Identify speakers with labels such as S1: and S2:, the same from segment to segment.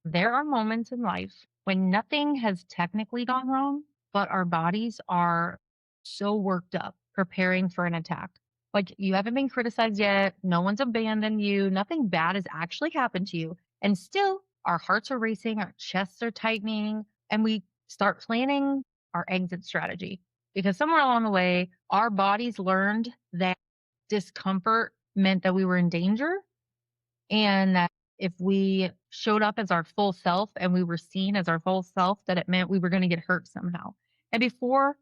S1: There are moments in life when nothing has technically gone wrong, but our bodies are so worked up preparing for an attack. Like you haven't been criticized yet, no one's abandoned you, nothing bad has actually happened to you. And still, our hearts are racing, our chests are tightening, and we start planning our exit strategy. Because somewhere along the way, our bodies learned that discomfort meant that we were in danger and that if we showed up as our full self and we were seen as our full self, that it meant we were going to get hurt somehow. And before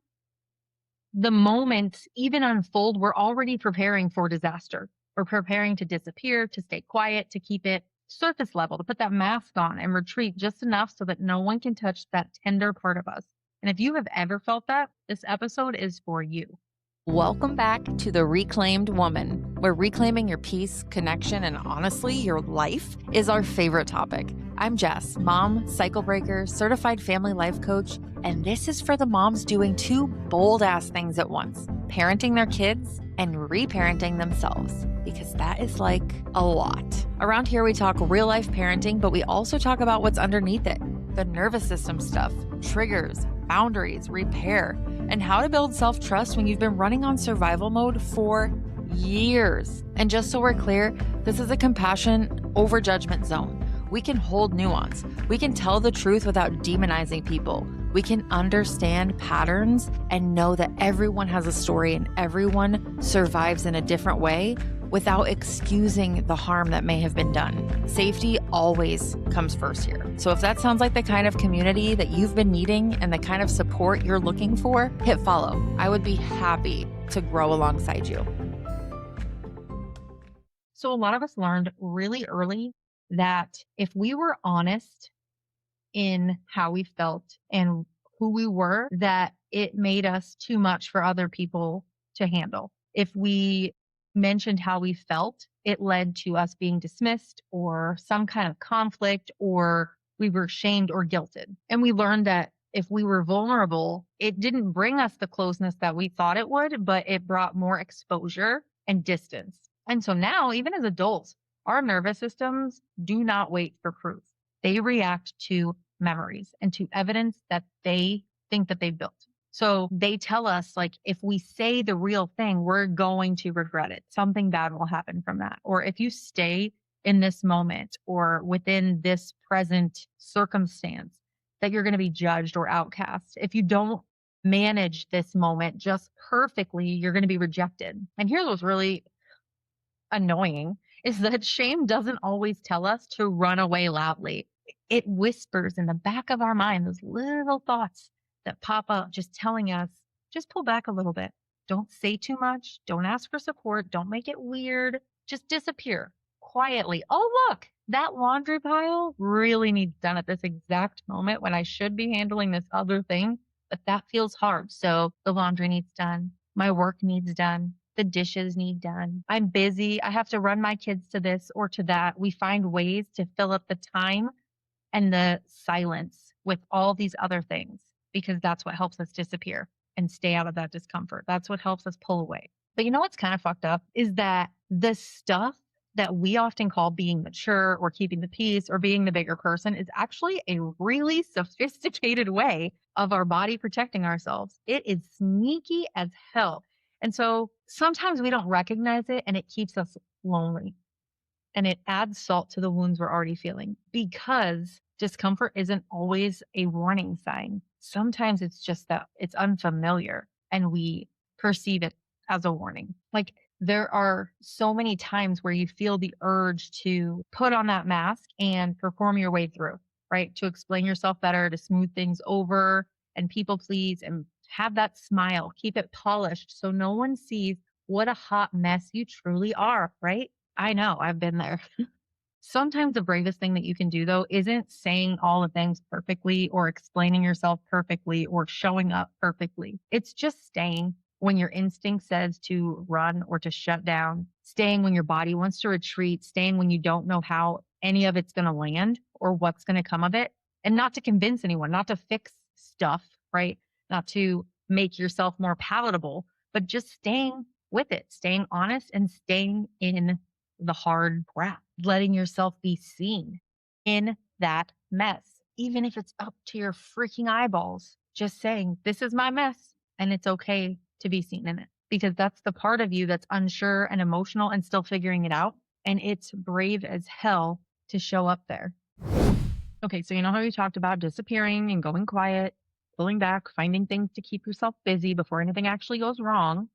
S1: the moments even unfold, we're already preparing for disaster. We're preparing to disappear, to stay quiet, to keep it surface level, to put that mask on and retreat just enough so that no one can touch that tender part of us. And if you have ever felt that, this episode is for you.
S2: Welcome back to The Reclaimed Woman, where reclaiming your peace, connection, and honestly, your life is our favorite topic. I'm Jess, mom, cycle breaker, certified family life coach, and this is for the moms doing two bold-ass things at once, parenting their kids and reparenting themselves, because that is like a lot. Around here, we talk real-life parenting, but we also talk about what's underneath it, the nervous system stuff, triggers, boundaries, repair, and how to build self-trust when you've been running on survival mode for years. And just so we're clear, this is a compassion over judgment zone. We can hold nuance. We can tell the truth without demonizing people. We can understand patterns and know that everyone has a story and everyone survives in a different way without excusing the harm that may have been done. Safety always comes first here. So if that sounds like the kind of community that you've been needing and the kind of support you're looking for, hit follow. I would be happy to grow alongside you.
S1: So a lot of us learned really early that if we were honest in how we felt and who we were, that it made us too much for other people to handle. If we mentioned how we felt, it led to us being dismissed or some kind of conflict, or we were shamed or guilted. And we learned that if we were vulnerable, it didn't bring us the closeness that we thought it would, but it brought more exposure and distance. And so now, even as adults, our nervous systems do not wait for proof. They react to memories and to evidence that they think that they've built. So they tell us, like, if we say the real thing, we're going to regret it. Something bad will happen from that. Or if you stay in this moment or within this present circumstance, that you're going to be judged or outcast. If you don't manage this moment just perfectly, you're going to be rejected. And here's what's really annoying is that shame doesn't always tell us to run away loudly. It whispers in the back of our mind, those little thoughts that pop up, just telling us, just pull back a little bit. Don't say too much. Don't ask for support. Don't make it weird. Just disappear quietly. Oh, look, that laundry pile really needs done at this exact moment when I should be handling this other thing, but that feels hard. So the laundry needs done. My work needs done. The dishes need done. I'm busy. I have to run my kids to this or to that. We find ways to fill up the time and the silence with all these other things because that's what helps us disappear and stay out of that discomfort. That's what helps us pull away. But you know what's kind of fucked up is that the stuff that we often call being mature or keeping the peace or being the bigger person is actually a really sophisticated way of our body protecting ourselves. It is sneaky as hell. And so sometimes we don't recognize it and it keeps us lonely and it adds salt to the wounds we're already feeling because discomfort isn't always a warning sign. Sometimes it's just that it's unfamiliar and we perceive it as a warning. Like there are so many times where you feel the urge to put on that mask and perform your way through, right? To explain yourself better, to smooth things over and people please and have that smile, keep it polished so no one sees what a hot mess you truly are, right? I know, I've been there. Sometimes the bravest thing that you can do, though, isn't saying all the things perfectly or explaining yourself perfectly or showing up perfectly. It's just staying when your instinct says to run or to shut down, staying when your body wants to retreat, staying when you don't know how any of it's going to land or what's going to come of it, and not to convince anyone, not to fix stuff, right? Not to make yourself more palatable, but just staying with it, staying honest and staying in the hard crap, letting yourself be seen in that mess, even if it's up to your freaking eyeballs. Just saying, this is my mess. And it's okay to be seen in it because that's the part of you that's unsure and emotional and still figuring it out. And it's brave as hell to show up there. Okay, so you know how you talked about disappearing and going quiet, pulling back, finding things to keep yourself busy before anything actually goes wrong?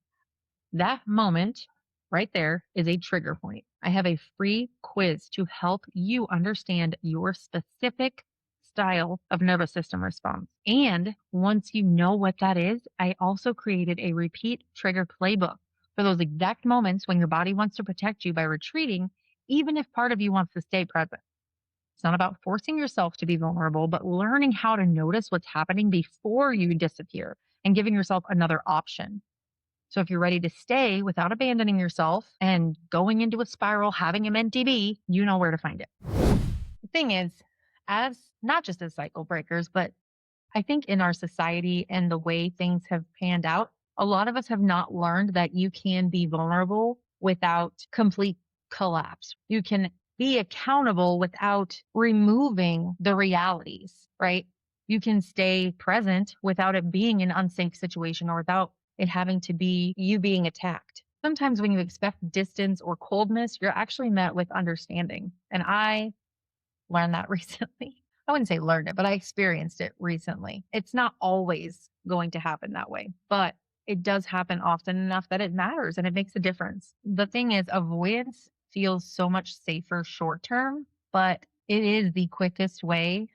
S1: That moment right there is a trigger point. I have a free quiz to help you understand your specific style of nervous system response. And once you know what that is, I also created a repeat trigger playbook for those exact moments when your body wants to protect you by retreating, even if part of you wants to stay present. It's not about forcing yourself to be vulnerable, but learning how to notice what's happening before you disappear and giving yourself another option. So if you're ready to stay without abandoning yourself and going into a spiral, having a mentee be, you know where to find it. The thing is, as not just as cycle breakers, but I think in our society and the way things have panned out, a lot of us have not learned that you can be vulnerable without complete collapse. You can be accountable without removing the realities, right? You can stay present without it being an unsafe situation or without it having to be you being attacked. Sometimes when you expect distance or coldness, you're actually met with understanding. And I learned that recently. I wouldn't say learned it, but I experienced it recently. It's not always going to happen that way, but it does happen often enough that it matters and it makes a difference. The thing is, avoidance feels so much safer short term, but it is the quickest way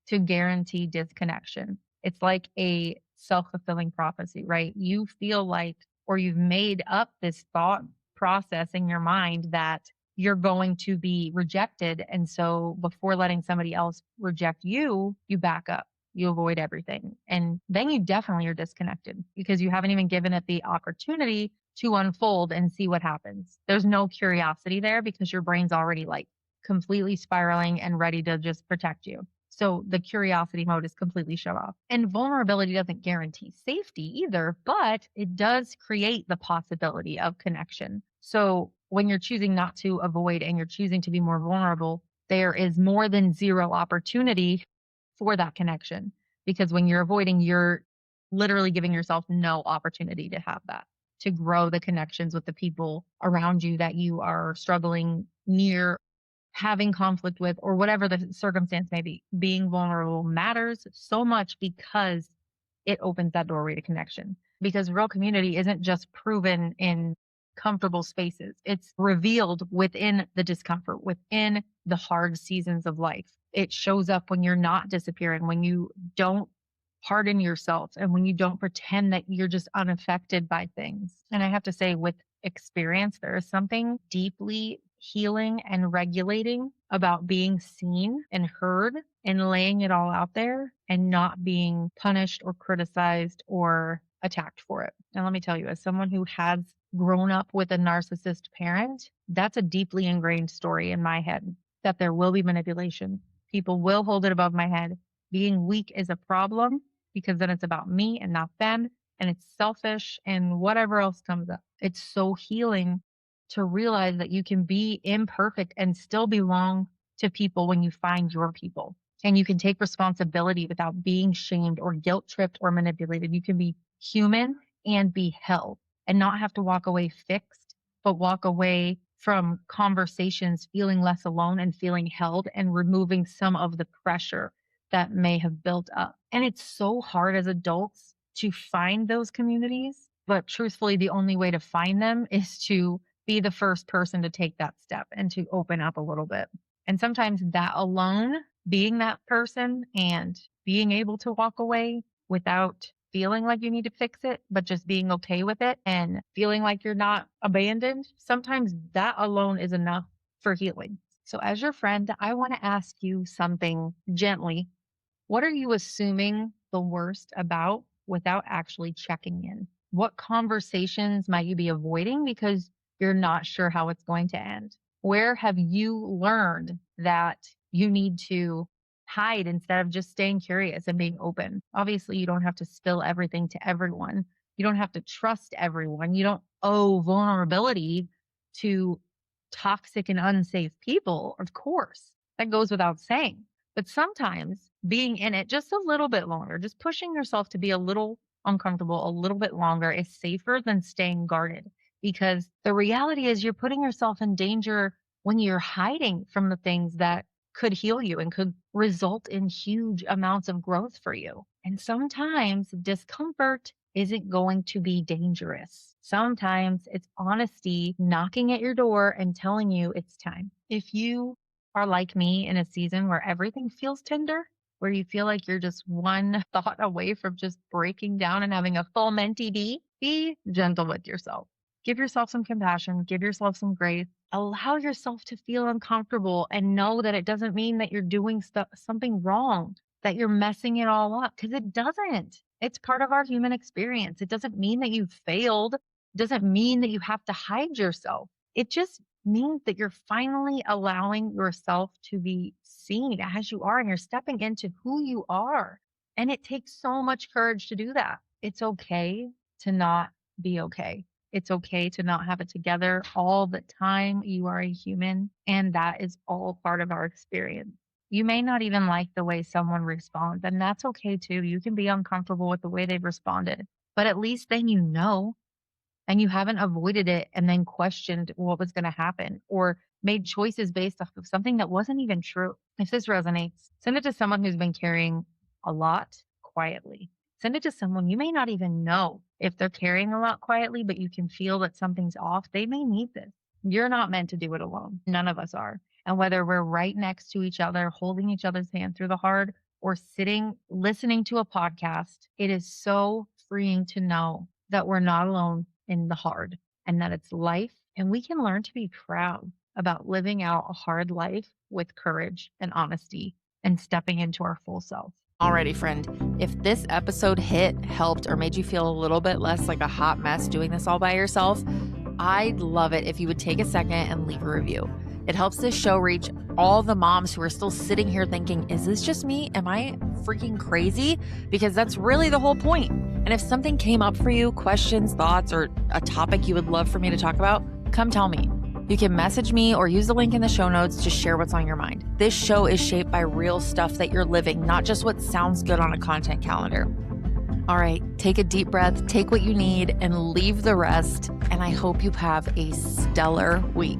S1: to guarantee disconnection. It's like a self fulfilling prophecy, right? You feel like, or you've made up this thought process in your mind that you're going to be rejected. And so before letting somebody else reject you, you back up, you avoid everything. And then you definitely are disconnected because you haven't even given it the opportunity to unfold and see what happens. There's no curiosity there because your brain's already like completely spiraling and ready to just protect you. So the curiosity mode is completely shut off. And vulnerability doesn't guarantee safety either, but it does create the possibility of connection. So when you're choosing not to avoid and you're choosing to be more vulnerable, there is more than zero opportunity for that connection. Because when you're avoiding, you're literally giving yourself no opportunity to have that, to grow the connections with the people around you that you are struggling near having conflict with, or whatever the circumstance may be. Being vulnerable matters so much because it opens that doorway to connection. Because real community isn't just proven in comfortable spaces, it's revealed within the discomfort, within the hard seasons of life. It shows up when you're not disappearing, when you don't harden yourself, and when you don't pretend that you're just unaffected by things. And I have to say, with experience, there is something deeply healing and regulating about being seen and heard and laying it all out there and not being punished or criticized or attacked for it. And let me tell you, as someone who has grown up with a narcissist parent, that's a deeply ingrained story in my head that there will be manipulation. People will hold it above my head. Being weak is a problem because then it's about me and not them. And it's selfish and whatever else comes up. It's so healing to realize that you can be imperfect and still belong to people when you find your people. And you can take responsibility without being shamed or guilt tripped or manipulated. You can be human and be held and not have to walk away fixed, but walk away from conversations feeling less alone and feeling held and removing some of the pressure that may have built up. And it's so hard as adults to find those communities. But truthfully, the only way to find them is to be the first person to take that step and to open up a little bit. And sometimes that alone, being that person and being able to walk away without feeling like you need to fix it, but just being okay with it and feeling like you're not abandoned, sometimes that alone is enough for healing. So, as your friend, I want to ask you something gently. What are you assuming the worst about without actually checking in? What conversations might you be avoiding because you're not sure how it's going to end? Where have you learned that you need to hide instead of just staying curious and being open? Obviously, you don't have to spill everything to everyone. You don't have to trust everyone. You don't owe vulnerability to toxic and unsafe people, of course. That goes without saying. But sometimes being in it just a little bit longer, just pushing yourself to be a little uncomfortable a little bit longer is safer than staying guarded. Because the reality is, you're putting yourself in danger when you're hiding from the things that could heal you and could result in huge amounts of growth for you. And sometimes discomfort isn't going to be dangerous. Sometimes it's honesty knocking at your door and telling you it's time. If you are like me in a season where everything feels tender, where you feel like you're just one thought away from just breaking down and having a full mentee D, be gentle with yourself. Give yourself some compassion, give yourself some grace, allow yourself to feel uncomfortable and know that it doesn't mean that you're doing something wrong, that you're messing it all up, because it doesn't. It's part of our human experience. It doesn't mean that you failed. It doesn't mean that you have to hide yourself. It just means that you're finally allowing yourself to be seen as you are and you're stepping into who you are. And it takes so much courage to do that. It's okay to not be okay. It's okay to not have it together all the time. You are a human, and that is all part of our experience. You may not even like the way someone responds, and that's okay too. You can be uncomfortable with the way they've responded, but at least then you know, and you haven't avoided it and then questioned what was going to happen or made choices based off of something that wasn't even true. If this resonates, send it to someone who's been carrying a lot quietly. Send it to someone you may not even know if they're carrying a lot quietly, but you can feel that something's off. They may need this. You're not meant to do it alone. None of us are. And whether we're right next to each other, holding each other's hand through the hard, or sitting listening to a podcast, it is so freeing to know that we're not alone in the hard and that it's life. And we can learn to be proud about living out a hard life with courage and honesty and stepping into our full self.
S2: Alrighty, friend, if this episode hit, helped, or made you feel a little bit less like a hot mess doing this all by yourself, I'd love it if you would take a second and leave a review. It helps this show reach all the moms who are still sitting here thinking, is this just me? Am I freaking crazy? Because that's really the whole point. And if something came up for you, questions, thoughts, or a topic you would love for me to talk about, come tell me. You can message me or use the link in the show notes to share what's on your mind. This show is shaped by real stuff that you're living, not just what sounds good on a content calendar. All right, take a deep breath, take what you need, and leave the rest. And I hope you have a stellar week.